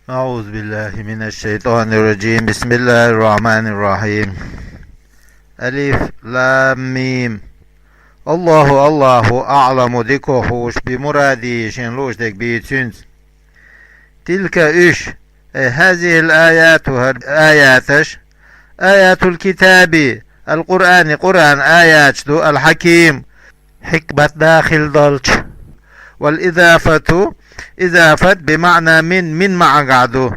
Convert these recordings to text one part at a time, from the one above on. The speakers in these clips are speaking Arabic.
أعوذ بالله من الشيطان الرجيم. بسم الله الرحمن الرحيم. ألف لام ميم. الله أعلم ديكو خوش بمرادي شنلوش ديك بيتشنز. تلك إيش هذه الآيات آياتش آيات الكتاب القرآن قرآن آيات دو الحكيم حكمة داخل دلش. والإضافة إضافة بمعنى من مع قعدو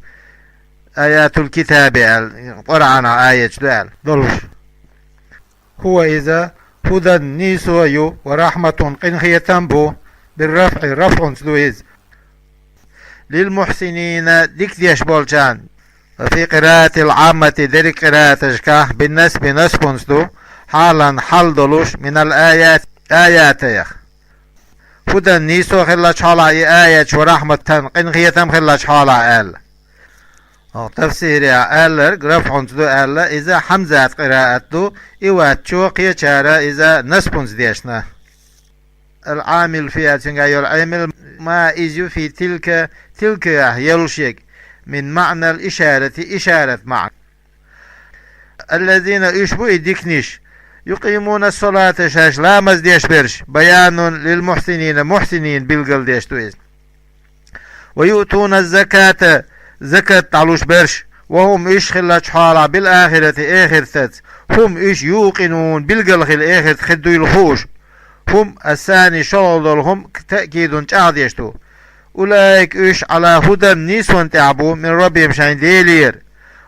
آيات الكتاب قرآن آيات دلش. هو إذا هدى نيسويو ورحمة قنخية تنبو بالرفع رفع سدويز للمحسنين ديك ديش بولجان. في قراءة العامة ديك قراءة اشكاه بالنسب نسب سدو حالا حل دلوش من الآيات آيات يخ هدى نيسو خلا شحالا آيات ورحمة قنخية تم خلا شحالا آل تفسير آل رفع سدو آل إذا حمزات قراءته إيوات شوقية شارة إذا نسب سديشنا. العامل فيها تنقى العامل ما إجو في تلك يلشيك من معنى الإشارة إشارة معنى. الذين يشبه يديكنيش يقيمون الصلاة شاش لا مزديش برش بيان للمحسنين محسنين بالقل ديش تويز. ويؤتون الزكاة زكاة تعلوش برش وهم إيش خلات حالة بالآخرة آخرتت هم إيش يوقنون بالقل خل آخرت خدو يلخوش هم الثاني شغلهم تأكيد تعاد يشتو. أولئك إيش على هدى نيسون تعبوا من ربهم شاين ديلير.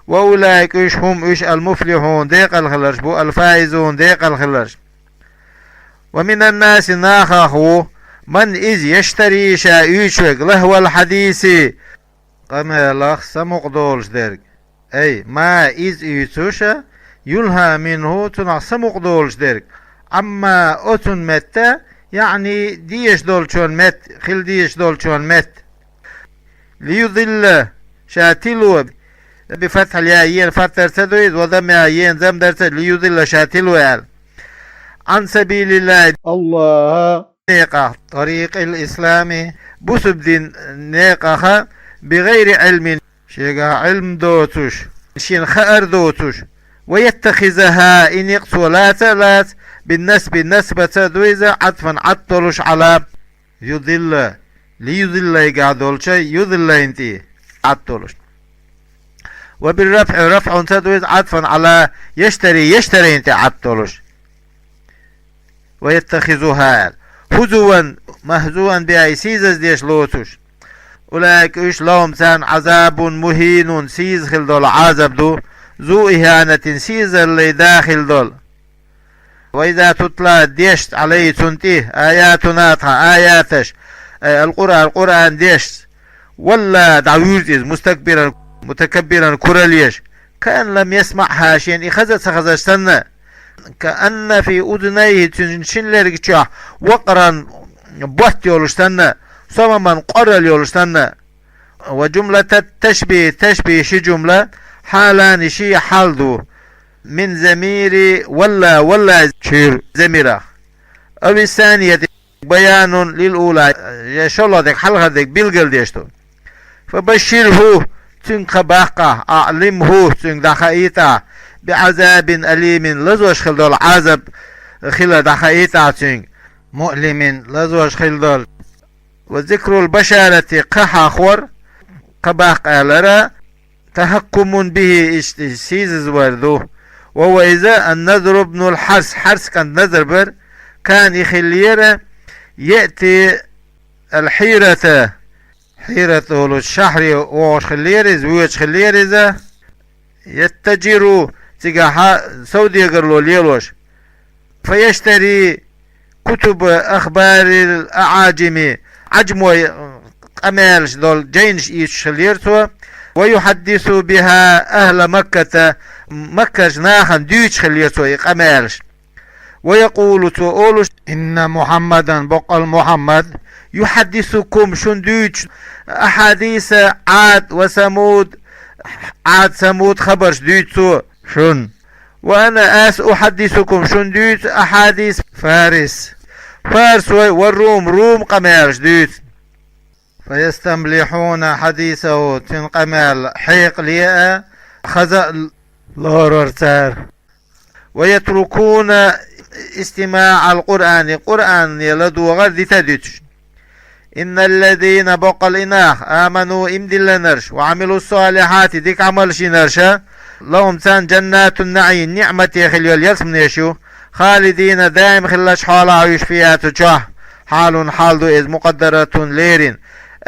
وأولئك إيش هم إيش المفلحون ديق الخلرش بو الفائزون ديق الخلرش. ومن الناس ناخه من إذ يشتري شايشوك لهو الحديث قام لخ سمق دولش درك أي ما إذ يتوشا يلها منه تنع سمق دولش درك. أما أتن متى يعني ديش دول شون مت خل ديش دول شون مت ليضل شاتلو بفتح الياء فتر تدويد وضم ياء زم درت ليضل شاتلو عن سبيل الله نيقة طريق الإسلام بسب دين نيقة بغير علم شيقا علم دوتوش شين خأر دوتوش ويتخذها إن يقصولات بالنسب النسبة دويزة عطفا عطلوش على يضل ليضل يقعدول شيء يضل انتي عطلوش. وبالرفع رفع تدويز عطفا على يشتري انتي عطلوش. ويتخذها هزوا مهزوا بها سيزز ديش لوتوش. أولئك إيش لهم سان عذاب مهين سيز خل دول عذاب دو ذو إهانة سيز اللي داخل دول. وإذا تطلع ديشت عليه تنتيه آياتنا آياتش القرآن ديشت ولا دعويرتز متكبرا كرليش كأن لم يسمعها شيء إخذت سنة كأن في أذنيه تنشن لرقشاه وقرا بوحت يولشتنا صمما قرل يولشتنا. وجملة تشبيه شي جملة حالان شي حالدو من زميري ولا شير زميرة. أو الثانية بيان للأولى يشالله ديك حلقة ديك بالقل ديشتو. فبشره تنك باقة أعلمه تنك دخائيتا بعذاب أليم لزوش خلدول عذاب خلا دخائيتا تنك مؤلم لزوش خلدول. وذكر البشارة قحا خور قباق لرا تحكم به سيز وردوه. وهو إذا النذر ابن الحرس كان نذر بر كان يخليره يأتي الحيرة الشحر وش خليره زوج خليره ذا يتجر تجاه سودي قرلو ليلوش فيشتري كتب أخبار الأعاجم عجمو أمالش دول جينش إيش خليرتو ويحدث بها أهل مكة ناخن ديش خليتو يقمالش. ويقول تقولش إن محمدا بقل محمد يحدثكم شن ديش أحاديث عاد وثمود عاد ثمود خبرش ديتو شن. وأنا أحدثكم شن ديت أحاديث فارس والروم روم قمالش ديت. فيستملحون حديثه تنقمل حيق ليئة خزأ لورورتار ويتركون استماع القرآن يلدو غرد تدتش. إن الذين بقى الإناخ آمنوا إمدلنرش وعملوا الصالحات ديك عمل شنرشا لهم تان جنات النعيم نعمة يخليول يرسم نيشو خالدين دائم خلاش حالا عيش فيها تجاه حال دو إذ مقدرة ليرين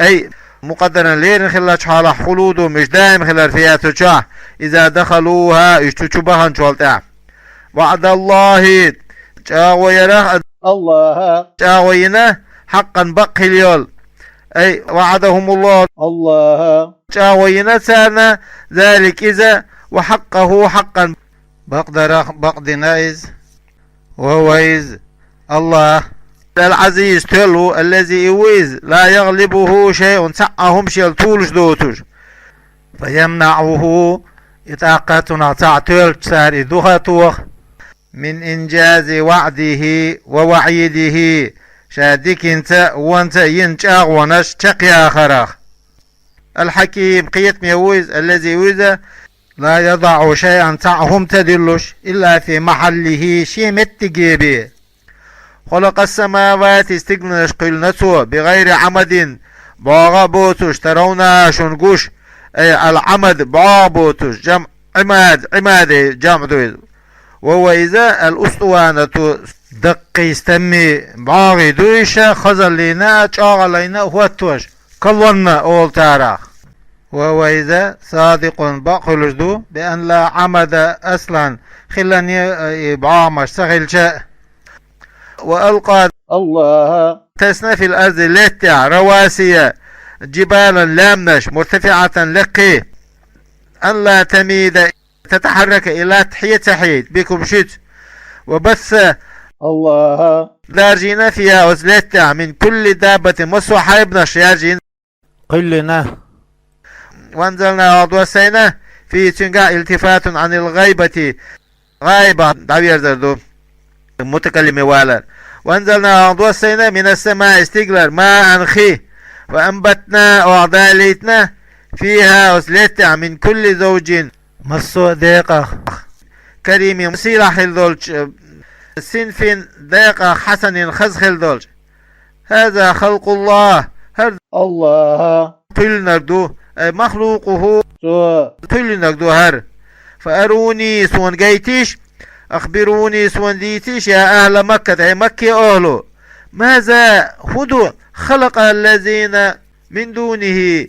أي مقدرا ليرين خلاش حالا خلودو مش دائم خلال فيها تجاه إذا دخلوها يشتشبها نشوالتها وعد الله جاوينه الله جاوينه حقا بقي اليول أي وعدهم الله جاوينه سانا ذلك إذا وحقه حقا بقدنايز وهويز الله العزيز تلو الذي يويز لا يغلبه شيء سعهم شيء طولش دوتش فيمنعه إطاقتنا تعتل سار دوخاتوخ من إنجاز وعده ووعيده شادك انت وانت ينشاغ ونش تقيا خراخ الحكيم قيت ميويز الذي يويز لا يضع شيئا تعهم تدلش إلا في محله شيء متجيبه خلق السماوات استقنش قلنته بغير عمد باغا بوتش ترونا شنقوش أي العمد باغا بوتش جمع عماد جمع دويز وهو إذا الأسطوانة دق يستمي باغي دويشة خزل لنا شاغل لنا هو التوش كلنا أول تاريخ وهو إذا صادق بقلش دو بأن لا عمد أصلا خلاني يبعامش سغل شاء وألقى الله تسنى في الأرض لتع رواسية جبالا لامنش مرتفعة لقي أن لا تميد تتحرك إلى تحية بكم شت وبث الله دارجين فيها وزلتع من كل دابة مصوحة ابنش يارجين قلنا وانزلنا وضوسينا في تنقع التفات عن الغيبة غايبة دعوير زردو متكلم والا وانزلنا وضوسينا من السماء استقلر ماء خي وأنبتنا وعداليتنا فيها وسلتع من كل زوج مصو دقيقة كريم مسيرح الدولج سنف دقيقة حسن خزخل دولج هذا خلق الله الله طل نردو مخلوقه طل نردو هر فأروني سون جيتيش أخبروني سون ديتيش يا أهل مكة أي مكة أهله ماذا خذوا خلق الذين من دونه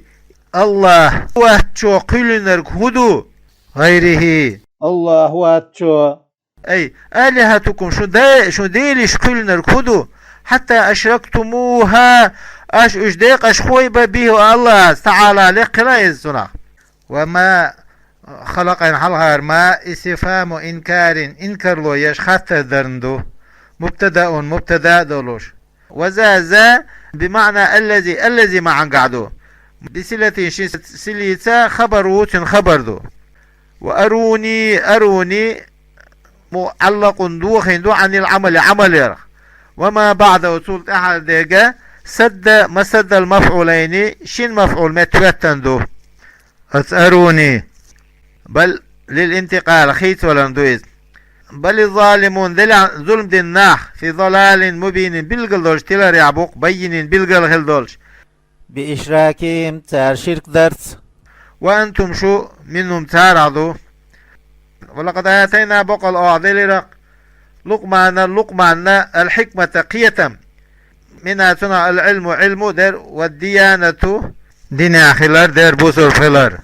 الله واتشو قلنر خذوا غيره الله واتشو أي آلهتكم شو ديلش قلنر خذوا حتى أشركتموها أش أجديق أش خويبة به الله تعالى لقنا الزنا وما خلق حلغار ما استفهام إنكار إنكر لو يش خطر درندو مبتدأ دولوش وذا بمعنى الذي معن قعدو بسلة سليتا خبرو خبر دو وأروني معلق دو عن العمل عمل وما بعد وصول أحد ديجا مسد المفعولين شين مفعول متوتن دو أروني بل للانتقال خيت ولندويز بل الظالمون ظلم دناح في ضلال مبين بالقلدولش تلار يعبوق بينين بالقلدولش بإشراكهم تار شرك درس وأنتم شو منهم تارعضوا ولقد آتينا بقى الأعضل لقمان الحكمة قية منها تنع العلم علم در والديانة دينا خلال در بوسر خلال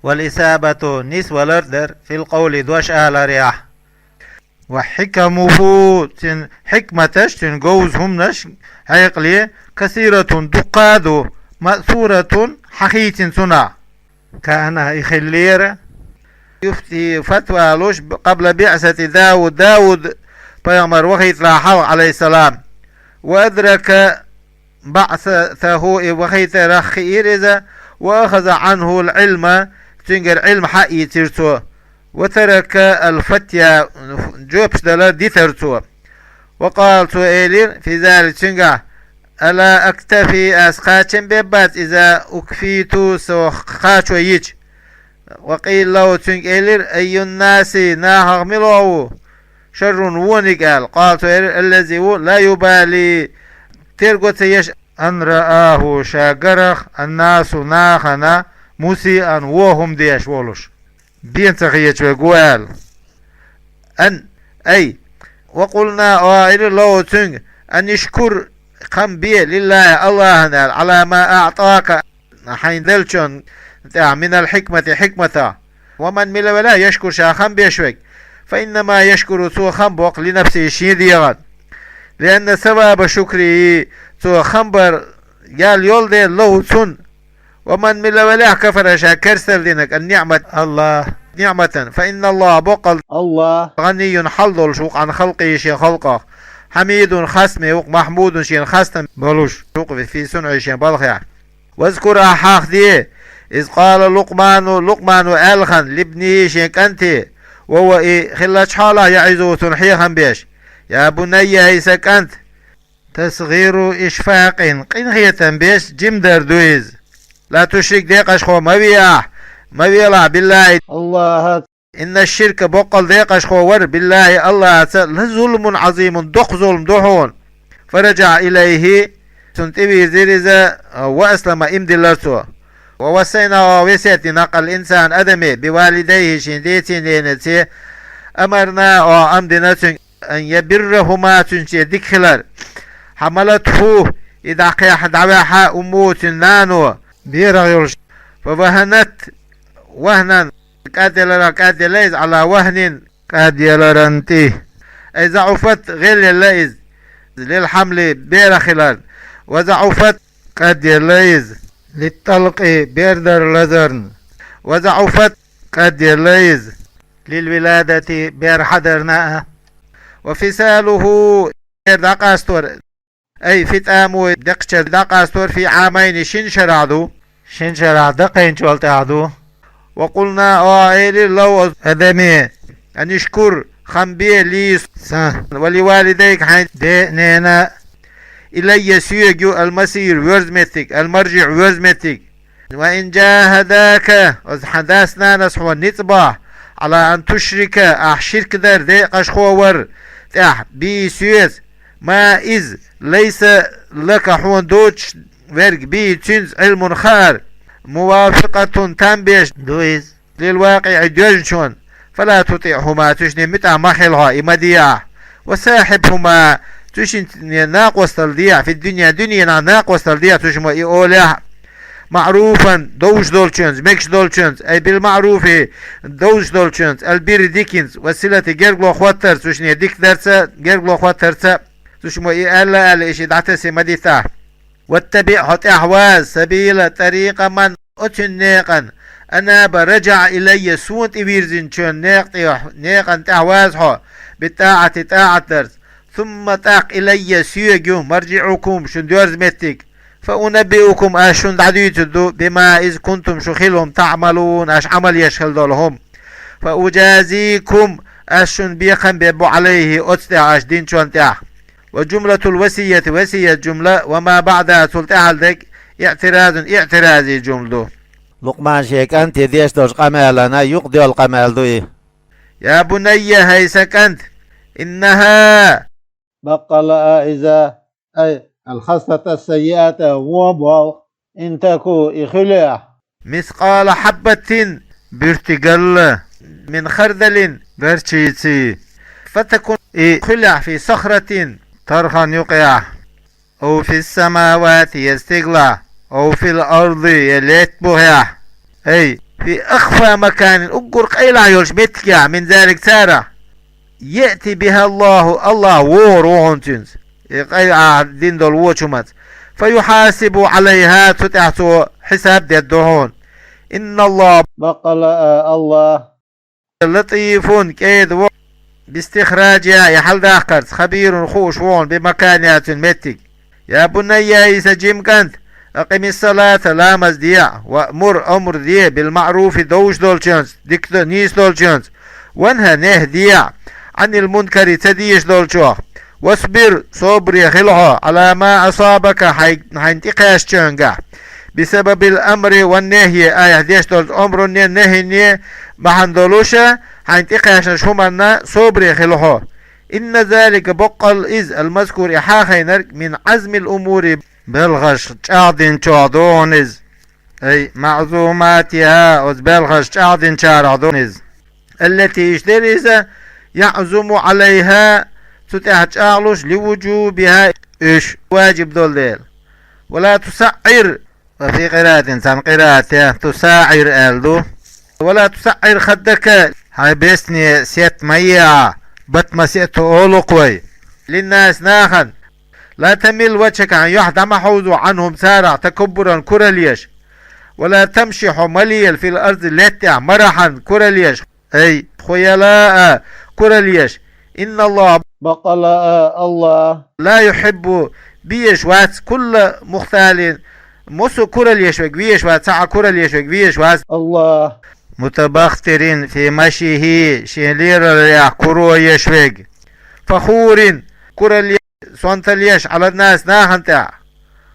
والإسابة نسوة در في القول دوش أهل رياح وحكمه حكمتش تنجوز هم نش هيقلي كثيرة دقادو مأثورة حقيت صنع كان يخلير يفتي فتوى لوش قبل بعثة داود بيغمر وخيت راحو عليه السلام وأدرك بعثه وخيت رخير إذا وأخذ عنه العلم تنجر علم حقي ترتو وترك الفتية جوبش دلار دي ترتو وقال سؤالين في ذلك تنجر ألا أكتفي أسقاتشن ببات إذا أكفيت سو خاتشو يج وقيل له تنك أي الناس ناهغ ملو شر ونقال قالت الذي لا يبالي ترقت يش أن رآه شاقرخ الناس ناخنا مسيئا وهم ديش ولش بين تخيش وقوال أن أي وقلنا وإلى الله تنك أن يشكر قم بيه لله الله على ما أعطاك حين دلشون من الحكمة حكمة ومن ملا ولا يشكر شاخم بيشوك فإنما يشكر سوى خنبق لنفسه شيديغان لأن سبب شكره سوى خنبر قال يولد الله سن ومن ملا ولا كفر شاكر سلدينك النعمة الله نعمة فإن الله بقل الله غني حلل شوق عن خلقه شي خلقه حميد خسمي وق محمود شين خستم بلوش شوق في سنع شين بلخيع واذكر أحاق دي إذ قال لقمان ألخن لابنه شين كنتي وهو خلت حاله يعزو تنحيخا بيش يا بني هيسك أنت تصغير إشفاق قنخية بيش جمدر دويز لا تشرك ديق أشخو ما بيلا بالله الله إن الشرك بقل ديق أشخو ور بالله الله ظلم عظيم دق ظلم دحون فرجع إليه تنتبه زيرزا وأسلم إمدي لرسو ووسينا ووسيت نقل الإنسان أدمي بوالديه شنديتين لينتي أمرنا وأمدنا أن يبرهما تنشي دكخلر حملته إذا قيح دعواها أمو تنانو بيرغيرش فوهنت وهنا قادليز على وهن قادلرنتي إذا عفت غير الليز للحمل بيرخلر وزعفت قادليز للطلق بيردر لزرن وزعفت قادليز للولادة بيرحدرنا وفصاله دقاستور أي فتامو دقشر دقاستور في عامين شنشرع دقين شوالتعدو وقلنا وعيل لو أدمي أن يشكر خنبي لي ولوالديك حين دينينا إلي سيجو المسير ورزمتك المرجع ورزمتك وإن جاهداك حدثنا نصحو النطبع على أن تشرك أحشرك در ديق أشخور بي سيز ما إذ ليس لك حون دوتش ورق بي تنز علم خار موافقة تنبيش دويز للواقع جرشون فلا تطيعهما تشني متى مخلها إمديع وساحبهما تشني ناقوس تلديع في الدنيا دنيا ناقوس تلديع تشمو إيوليها معروفا دوش دولشنز مكش دولشنز أي بالمعروف دوش دولشنز البير ديكنز وسيلة جرغلو خواتر تشني ديك درسة جرغلو خواتر تشمو إيالا الاشي دعتسي مديثا واتبع هت أحواز سبيل طريق من أتنيقا أنا برجع إلي سونت إبيرزين شون نيقا تحوازها بتاعة تاعة درس ثم تاق إلي سيجو مرجعكم شن دورز متك فأنبئكم أشون دعديتدو بما إذ كنتم شخلهم تعملون أش عمل يشخل دولهم فأجازيكم أشون بيخن بيبو عليه أتستع أش دين شون تاع وجملة الوسية وسية جملة وما بعدها سلطة دك اعتراضي جملة لقمان شيك أنت ديش دوش قمالنا يقضي القمال دوي يا بني هيسك أنت إنها بقل إذا أي الخصلة السيئة وبو إن تكو إخلاع مثقال حبة برتقل من خردل برشيتي فتكون خلع في صخرة ترخا يقع أو في السماوات يستقلع أو في الأرض يليت بها أي في أخفى مكان أقرق إلى يلشمتك من ذلك سارة يأتي بها الله وروح تنس يقع دين دول وشمت فيحاسب عليها تتعطو حساب دي الدهون إن الله بقل الله لطيف كيد باستخراجها يحل داخرت خبير خوش وون بمكانات متك يا بني يسجم كنت أقم الصلاة لا مزديع وأمر أمر دي بالمعروف دوش دولشنز ديك نيس دولشنز وانها نهديع عن المنكر تديش دولشوه واصبر صبر خلها على ما أصابك حين تقاش جنجا بسبب الأمر والنهي آية ديش دول أمر النهي محندولوشا حين تقاش شمنا صبر خلها إن ذلك بقل إز المذكور إحاخينر من عزم الأمور بلغش تعدين تعدونز أي معزوماتها وزبلغش تعدين تعدونز التي يشتريز يعزم عليها ستحت أعلوش لوجوبها إيش واجب دول ولا تسعر وفي قراءة إنسان قراءة تسعر ألدو ولا تسعر خدك هاي بيسني سيت ميا بتما سيت أولوكوي للناس ناخن لا تمل وجهك عن يحد محوذ عنهم سارع تكبرا كرليش ولا تمشي حمليا في الأرض التي مرحا كرليش أي خيلاء كرليش إن الله بقل الله لا يحب بيشوات كل مختال مسو كرليش بيشوات ساعة كرليش بيشوات الله متبختر في مشيه شيلير الرياح كرو يشوق فخور كرليش سونتليش على الناس ناهنتع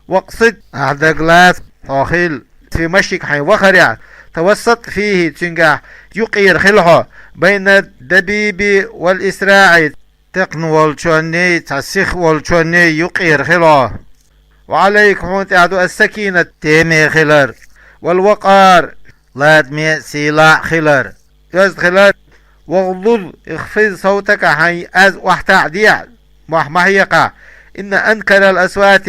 وقصد أعدقلات طاخيل في مشيك حين وخرع توسط فيه تنجح يقير خلها بين الدبيب والإسراع تقن والشوني تسخ والشوني يقير خلها وعليك حونت أعدو السكينة تيمي خلر والوقار لادمي سيلاع خلر يزد خلر وغضض اخفض صوتك حين أز وحتع ديع محيقة إن أنكر الأصوات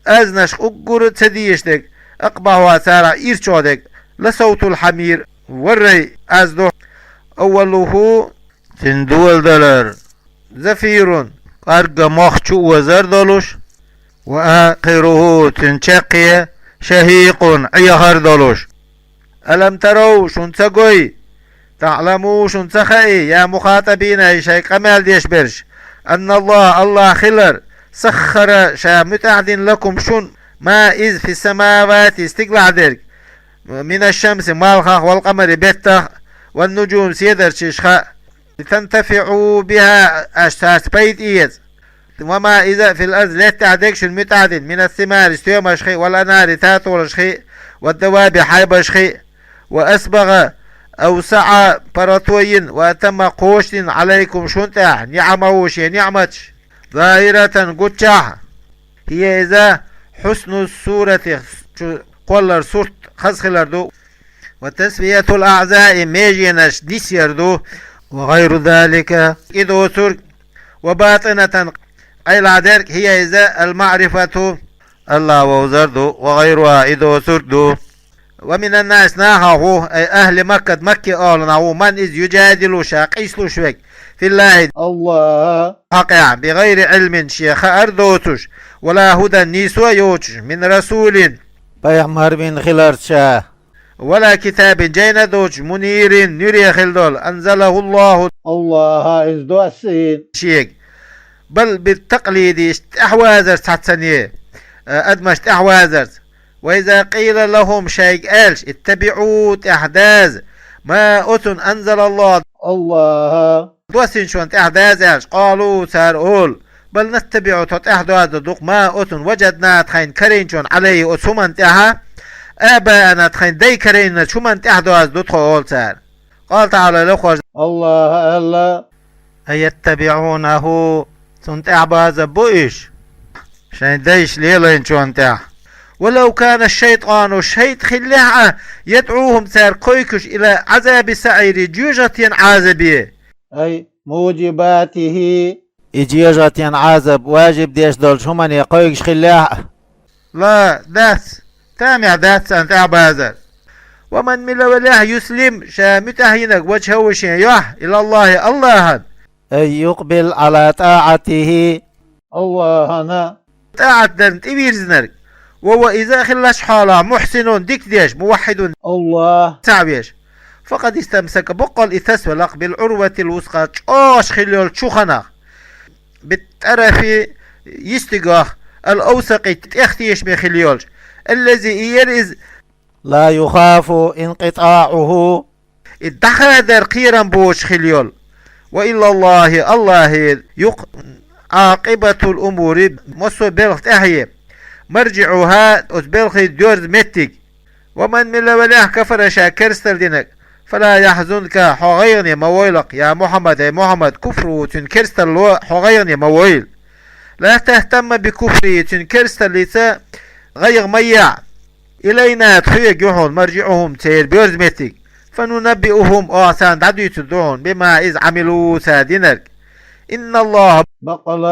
أزنش أقر تديشتك أقبح وسارع إيرشودك لصوت الحمير وري أزدو أوله تندول دلر زفير قرق مخشو وزر دلوش وآخره تنشقي شهيق عيهر دلوش ألم تروا شنسقوي تعلموا شنسخي يا مخاطبين أي شيء قمال ديش برش أن الله خلر سخر متعدين لكم شن ما إذ في السماوات استقلع ذلك من الشمس مالخخ والقمر بيتخ والنجوم سيدر شيشخاء لتنتفعوا بها أشتاس بيت إيز وما إذا في الأرض لا تعدكش المتعدين من الثمار استيوم شخي والأنار تاتول شخي والدواب حيب شخي وأسبغ أوسع براتوين وأتم قوش عليكم شنتع نعموش نعمتش ظاهرة قدشع هي إذا حسن السورة قولر سورة خسخلر دو وتسوية الأعزاء ميجينش ديسير وغير ذلك إذو سور وباطنة أي العدرك هي إذا المعرفة الله ووزردو وغيرها إذو سردو ومن الناس ناهو أي أهل مكة أولناهو من إذ يجادل شاقيسلو شوك في الله حقا بغير علم شيخ أردوتش ولا هدى نيسو يوتش من رسول بيعمر من خلرشا ولا كتاب جين دوج منير نري خلدول أنزله الله إزدو السين شيك بل بالتقليد أحوازر ساتسانيه أدمشت أحوازر وإذا قيل لهم شيء قالش اتبعوا أحداث ما أتن أنزل الله دوسين شون أحداث قالوا سارقول بل نتبع أحداث دوق ما أتن وجدنا تخين كرين شون عليه أتسومن تها آباءنا تخين دي كرين شومن أحداث دوتخول سار قال تعالى لخوش الله أيتبعونه سنت أحباز بوئش شان ديش ليلين شون تها ولو كان الشيطان شيط خلها يدعوهم سار قيكش إلى عذاب سعير جيجة عازبية أي موجباته إجيجة عازب واجب ديش دول شمان يقيكش خلها لا داس تامع داس سانت أعبازر ومن من وله يسلم شامتهينك وجهه وشيح إلى الله أي يقبل على طاعته الله طاعة دنت إبيرزنرك وهو إذا خلش حالا محسن ديك ديش موحد الله تعبيش فقد استمسك بقل إثاس ولق بالعروة الوسقى تشوش خليول تشوخنا بالطرف يستقاخ الأوسق تختيش بخليولش الذي يرز لا يخاف انقطاعه الدخادر قيرا بوش خليول وإلا الله عاقبة الأمور مصو بلغت أهي مرجعها أتبلغ دورز متك ومن من وله كفر شاكرستر دينك فلا يحزنك حغيرني مويلق يا محمد يا محمد كفر تنكرستر لو حغيرني مويل لا تهتم بكفري تنكرستر ليس غير ميع إلينا تخيق يحون مرجعهم تير بيرز متك فننبئهم آسان دعدو يتدعون بما إذ عملوا سادينك إن الله بقل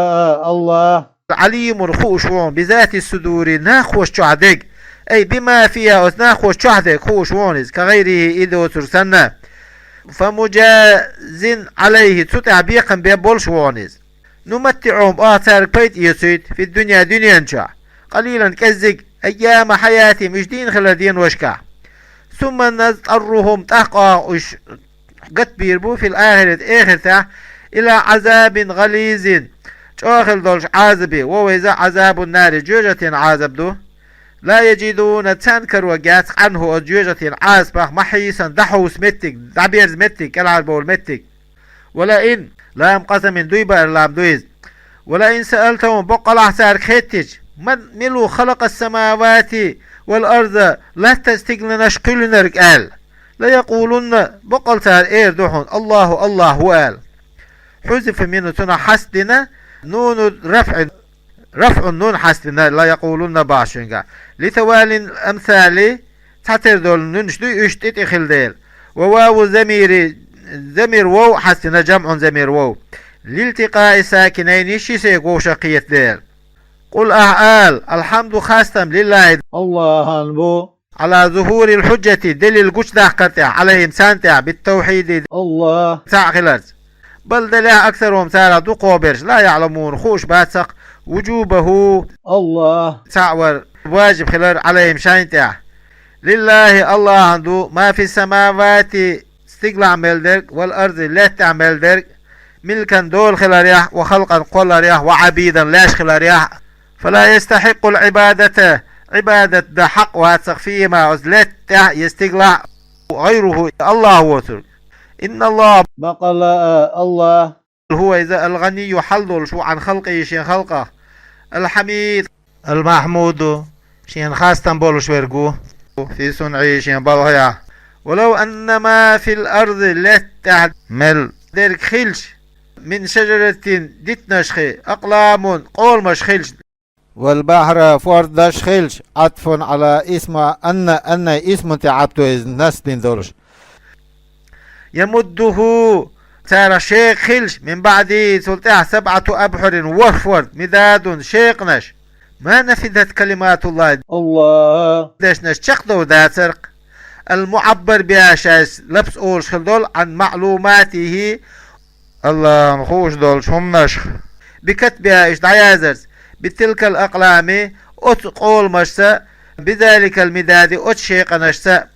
الله عليم خوشون بذات الصدور ناخوش شعدك أي بما فيها ناخوش شعدك خوشونز كغيره إذا ترسلنا فمجاز عليه تتع بيقا بيبولشونز نمتعهم آثار بيت يسيد في الدنيا دنيا نشع قليلا كزق أيام حياتي مجدين خلالدين وشكع ثم نضطرهم تحقا قد بيربو في الآخرة آخرته إلى عذاب غليظ شاخل دولش عذبي وويزا عذاب النار جوجة عذب دو لا يجدون تنكر وقات عنه جوجة عذبه محيسا دحوس متك دعبيرز متك العربول متك ولئن لام قسم من دويبا لام دويز ولئن سألتهم بقى الأحسار خيتج من ملو خلق السماوات والأرض لا تستقلنا شقل قال لا يقولون بقل سار إير دوحون الله الله هو قال حذف منه تنا حسدنا نون رفع النون حسدنا لا يقولون باشنغا لتوالي الأمثال تحتر دول ننشدو يشتت خلديل وواو زمير واو حسدنا جمع زمير واو لالتقاء ساكنين شيسيقو شقية ديل قل أهال الحمد خاستم لله الله أنبو على ظهور الحجة دليل قش داخلتها عليهم سانتها بالتوحيد الله تعقلت بل دلها أكثرهم سارة دقوبرش لا يعلمون خوش باتسق وجوبه الله تعور واجب خلال عليهم شاينتها لله الله عنده ما في السماوات استقل عمل درك والأرض لا تعمل درك ملكا دول خلال رياح وخلقا قل رياح وعبيدا لاش خلال رياح فلا يستحق العبادة عبادة ده حق واتسق فيه ما عزلت يستقلع غيره الله وتر إن الله بقل الله هو إذا الغني حلل شو عن خلقه شين خلقه الحميد المحمود شين خاستن بولو شويرقو في صنعي شين بلغيا ولو أن ما في الأرض لا تعمل ديرك خلش من شجرة ديتنشخي أقلام قول مشخلش والبحر فوردش خلش عطف على اسم أن اسم تعبتو إذ نسل دولش يمده ترى شيخ خلش من بعد سلطة 7 أبحر وفر مداد شيقنش ما نفذت كلمات الله الله داش نشقدو داترق المعبر بها شاس لبس أولش خلدول عن معلوماته الله مخوش دولش هم نشخ بكتبها إيش دعيازرز بتلك الأقلام أتقول مشسا بذلك المداد أتشيق نشسا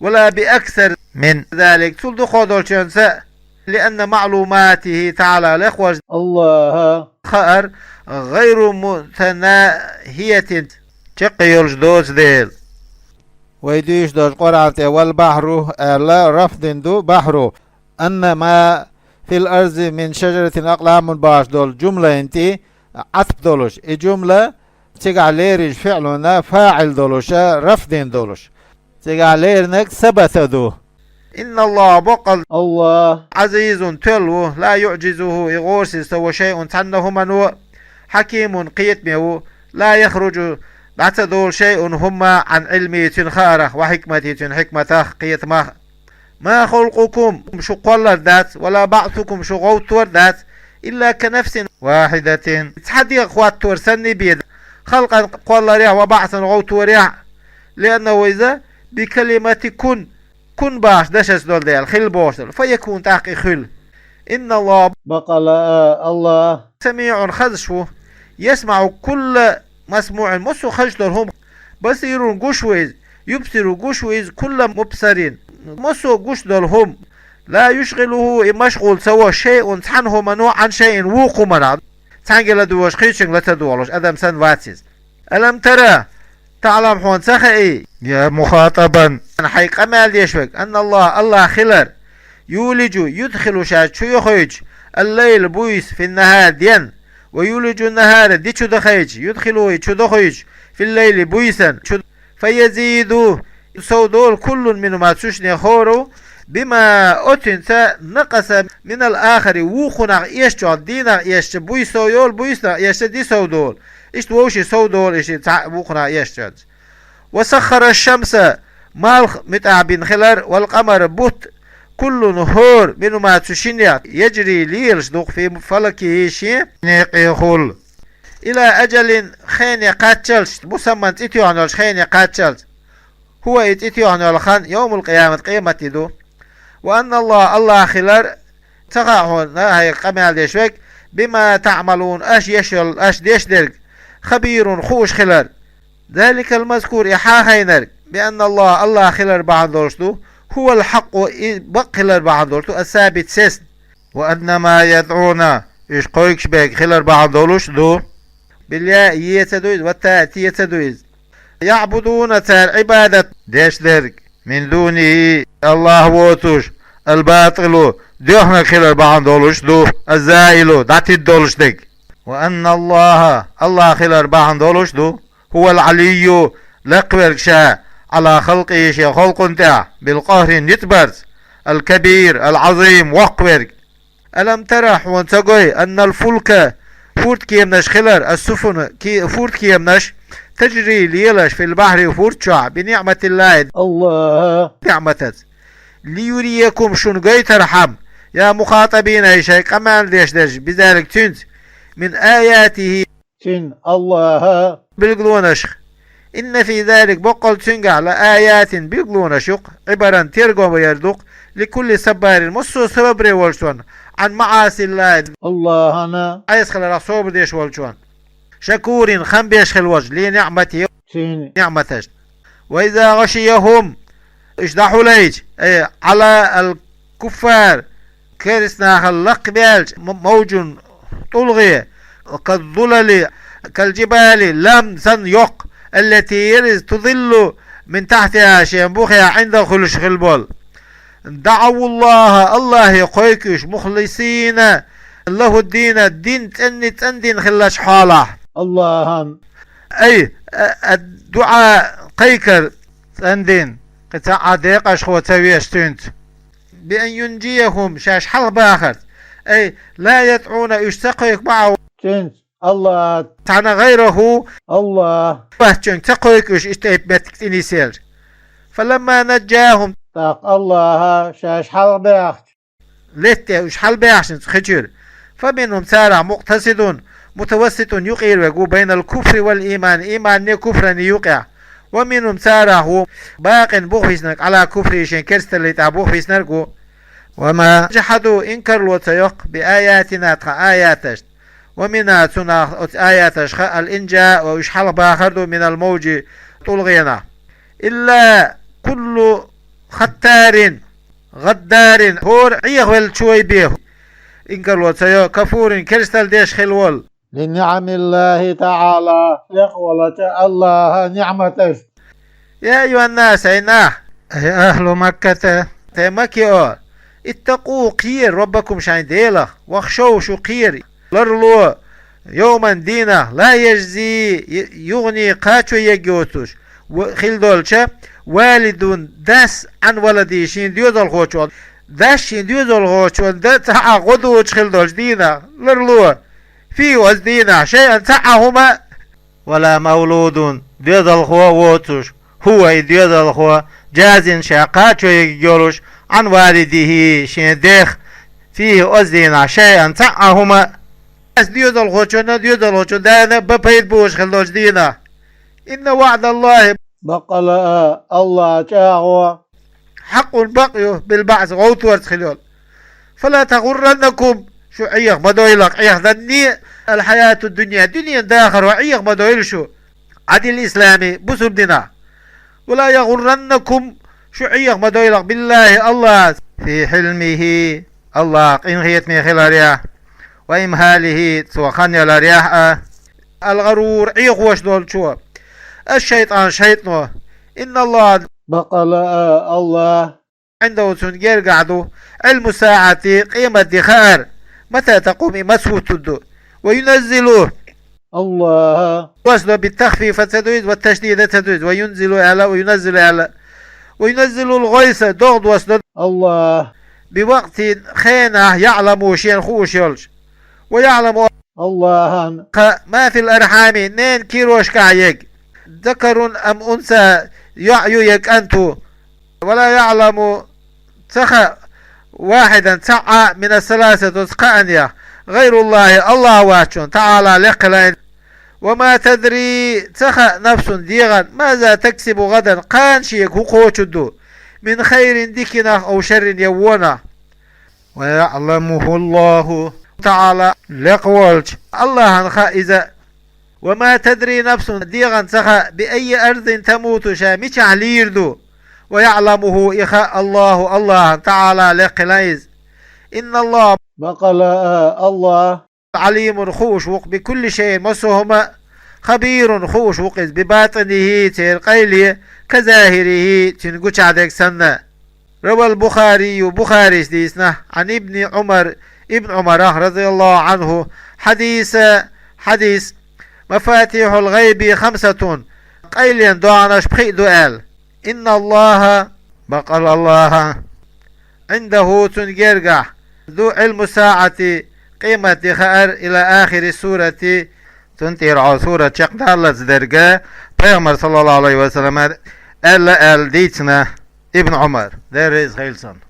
ولا بأكثر من ذلك تلدو خودول شنسا لأن معلوماته تعالى الإخوة الله خأر غير متناهية تقي الجدوز ديل ويديش دوش قرعة والبحر لا رفض دو بحر أن ما في الأرض من شجرة أقلام باش دول جملة انتي عطب دولش جملة تيجع ليرج فعلنا فاعل دولش رفضين دولش تيجع ليرنك ثبت دو إن الله بقل الله عزيز تلو لا يعجزه إغورس سوى شيء تنه منو حكيم قيت ميو لا يخرج بعتدول شيء هم عن علمي تنخاره وحكمتي تنحكمته قيت ما خلقكم شو قول ذات ولا بعثكم شو غوتور ذات إلا كنفس واحدة تحدي أخوات تورسني بيد خلقا قول ريح وبعثا غوتور ريح لأنه إذا بكلمة كن باش دشس دول ديال خل بوصل فيكون تحقي خل إن الله بقل الله سميع خذشو يسمع كل مسموع مسو خشدر هم بصير قشويز يبصر قشويز كل مبصرين مسو قشدر هم لا يشغله مشغول سوى شيء تحنه منوع عن شيء ووقو منع تحنجل دوش خيشن لتدولش أدم سن واتسيز ألم ترى تعلم حون سخئي يا مخاطبا حيق أمال يشوك أن الله خلر يولج يدخل شاد شو يخيج الليل بويس في النهار دين ويولج النهار دي شو دخيج يدخلوه شو دخيج في الليل بويسا فيزيدوه سودول كل منهما تشني خورو بما أتنت نقص من الآخر وخنا يشتو دينا يشت بويسو يول بويسنا يشت دي سودول إشت ووشي سودول إشت وخنا يشت وسخر الشمس مال متعبين خلر والقمر بوت كل نهور منهما تشني يجري ليرش دوق في فلكه شيء يقول إلى أجل خين قاتشلش مسمى تيتيوانوش خين قاتشلش هو يتيتيوانو الخان يوم القيامة قيمة دو وأن الله خلال تقعون هاي قمال ديشوك بما تعملون أش يشل أش ديش درك خبير خوش خلال ذلك المذكور إحا خينر بأن الله خلال بعض دولشتو هو الحق بق خلال بعض دولشتو الثابت سيسن وأن ما يدعونا إيش قويكش بيك خلال بعض دولش دو بالياء يتدويز والتاء يتدويز يعبدون تار عبادة ديش درك من دونه الله ووتوش الباطل ديوحنا خلال بعض دولش دو الزائلو داتي دولش دك وأن الله خلال بعض دولش دو هو العلي لقبر شاء على خلقه شيء خلق انتع بالقهر نتبرز الكبير العظيم وقبر ألم ترح وانتقوي أن الفلك فورت كيمنش خلال السفن فورت كيمنش تجري ليلش في البحر فورتشع بنعمة الله نعمة ليريكم شنقي ترحم يا مخاطبين أي شيء كمان ديش بذلك تنت من آياته تن الله بالقلونش إن في ذلك بقل تنقع لآيات بالقلونش عبارا ترقم ويردق لكل سبار مصو سببري والشون عن معاصي الله أنا عايز خلال صوب ديش والشون شكور خم بيش خلوج لنعمته نعمتش وإذا غشيهم اشدحوا ليج على الكفار كرسنا خلق بيالج موج طلغي كالظلل كالجبال لم سن يق التي يرز تظل من تحتها شينبوخها عند خلش خلبول دعوا الله يقويكش مخلصين له الدين تندين خلاش حاله الله أي الدعاء قيكر تندين قطع ديقش خو تسويش تنت بأن ينجيهم شاش حلق باخر أي لا يدعون يشتقيك معه تنت الله تعالى غيره الله بحجن تقويك وش اشتهبتك تنسير فلما نجاهم تاق الله شاش حلق باخر لته وش حل باخر خجر فمنهم سارع مقتصد متوسط يقير ويقول بين الكفر والإيمان إيمان كفرا يوقع ومنهم سارع هو باق بوخيسنك على كفر شين كرستل بوخيسنك وما جحدوا إنكر وتيق بآياتنا آياتش ومنها تنا آياتش الإنجاء ويشحل باخر من الموج طلغينا إلا كل ختار غدار هور عيغ شوي بيه إنكر وتيق كفور كرستل ديش خلول لنعم الله تعالى يقول الله نعمته يا أيها الناس أيناه أهل مكة تمكيو اتقوا قير ربكم شاين ديلا واخشوا شو قير لرلو يوما دينا لا يجزي يغني قاتو يجوتوش خيل دولشا والد داس عن ولدي شين ديوز الخوشوان داس شين ديوز الخوشوان دا تعقدو خيل دولش دينا لرلو في وزدينا شيئا تعهما ولا مولود ديوز الخوشوش هو ديوز الخو جاز شاقاتو يجولوش عن والده شين ديخ فيه أزدينا شيئا تعهما ديوز الخوشونا ديوز الخوشون دانا ببيت بوش خلوش دينا إن وعد الله بقل الله تعالى حق بقيه بالبعث غوتورت خلول فلا تغرنكم شو عيق بدويلك عيق ذني الحياة الدنيا دنيا داخل وعيق بدويل شو عدل الإسلامي بسر دينا ولا يغرنكم شو عيق بدويلك بالله الله في حلمه الله إن خيتني خلال وإمهاله سوخان يلا رياح الغرور عيق وش دول شو الشيطان شيطنه إن الله بقل الله عنده سنجير قعدو علم ساعة قيمة دخار متى تقوم مسوت الدو وينزل الله وصل بالتخفيف تدويد والتشديد تدويد وينزل على وينزل على وينزل الغيث ضغط وصل الله بوقت خينه يعلم شيء خوش يلش ويعلم الله ما في الأرحام نين كيروش كعيك ذكر أم أنثى يعيك أنتو ولا يعلم تخ واحدا تسعى من الثلاثة تسقانية غير الله الله واشون تعالى لقلين وما تدري تخ نفس ديغا ماذا تكسب غدا قان شيك هو من خير ديكنا أو شر يونا ويعلمه الله تعالى لقولج الله خائزة وما تدري نفس ديغا تخ بأي أرض تموت شامش عليردو ويعلمه إخاء الله تعالى لقليز إن الله بقل الله عليم خوش وق بكل شيء مسهما خبير خوش وقز بباطنه تلقيلي كظاهره تنقش عدك سنة روى البخاري بخاري سديسنا عن ابن عمر رضي الله عنه حديث مفاتيح الغيب 5 قيلين دعنا شبخي دؤال إن الله بقال الله عنده تنجرقع ذو علم ساعة قيمة خير إلى آخر السورة تنتهي سورة شقدار لزدرقة پیغمبر صلى الله عليه وسلم ألا ديتنا ابن عمر there is Khailson